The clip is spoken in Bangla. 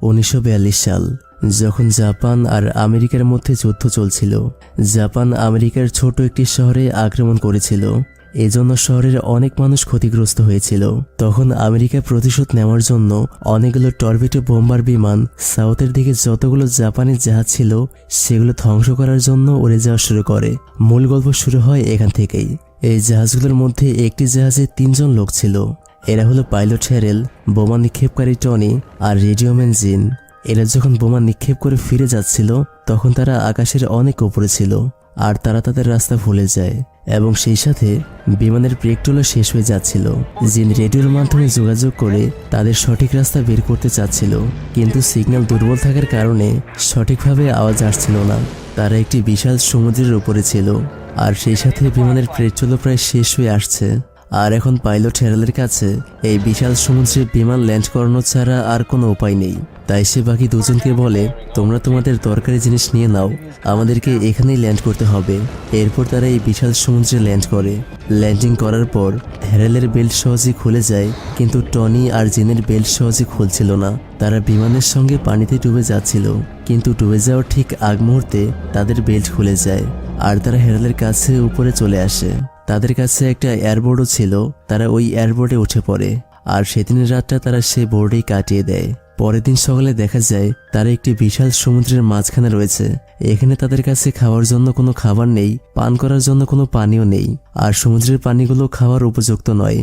1942 সাল, যখন জাপান আর আমেরিকার মধ্যে যুদ্ধ চলছিল। জাপান আমেরিকার ছোট একটি শহরে আক্রমণ করেছিল, এজন্য শহরের অনেক মানুষ ক্ষতিগ্রস্ত হয়েছিল। তখন আমেরিকা প্রতিশোধ নেওয়ার জন্য অনেকগুলো টর্পেডো বোম্বার বিমান সাউথের দিকে যতগুলো জাপানি জাহাজ ছিল সেগুলো ধ্বংস করার জন্য উড়ে যাওয়া শুরু করে। মূল গল্প শুরু হয় এখান থেকেই। এই জাহাজগুলোর মধ্যে একটি জাহাজে 3 জন লোক ছিল। এরা হলো পাইলট হ্যারেল, বোমা নিক্ষেপকারী টনি আর রেডিওম্যান জিন। এরা যখন বোমা নিক্ষেপ করে ফিরে যাচ্ছিল তখন তারা আকাশের অনেক উপরে ছিল আর তারা তাদের রাস্তা ভুলে যায় এবং সেই সাথে বিমানের পেট্রোলও শেষ হয়ে যাচ্ছিল। জিন রেডিওর মাধ্যমে যোগাযোগ করে তাদের সঠিক রাস্তা বের করতে চাচ্ছিল, কিন্তু সিগন্যাল দুর্বল থাকার কারণে সঠিকভাবে আওয়াজ আসছিল না। তারা একটি বিশাল সমুদ্রের উপরে ছিল আর সেই সাথে বিমানের পেট্রোলও প্রায় শেষ হয়ে আসছে। আর এখন পাইলট হ্যারেলের কাছে এই বিশাল সমুদ্রে বিমান ল্যান্ড করানো ছাড়া আর কোনো উপায় নেই। তাই সে বাকি দুজনকে বলে, তোমরা তোমাদের দরকারি জিনিস নিয়ে নাও, আমাদেরকে এখানেই ল্যান্ড করতে হবে। এরপর তারা এই বিশাল সমুদ্রে ল্যান্ড করে। ল্যান্ডিং করার পর হ্যারেলের বেল্ট সহজেই খুলে যায়, কিন্তু টনি আর জিনের বেল্ট সহজে খুলছিল না। তারা বিমানের সঙ্গে পানিতে ডুবে যাচ্ছিল, কিন্তু ডুবে যাওয়ার ঠিক আগ মুহূর্তে তাদের বেল্ট খুলে যায় আর তারা হ্যারেলের কাছে উপরে চলে আসে। তাদের কাছে একটা এয়ারবোর্ডও ছিল। তারা ওই এয়ারবোর্ডে উঠে পড়ে আর সেদিনের রাতটা তারা সেই বোর্ডেই কাটিয়ে দেয়। পরের দিন সকালে দেখা যায় তারা একটি বিশাল সমুদ্রের মাঝখানে রয়েছে। এখানে তাদের কাছে খাওয়ার জন্য কোনো খাবার নেই, পান করার জন্য কোনো পানিও নেই, আর সমুদ্রের পানিগুলো খাওয়ার উপযুক্ত নয়।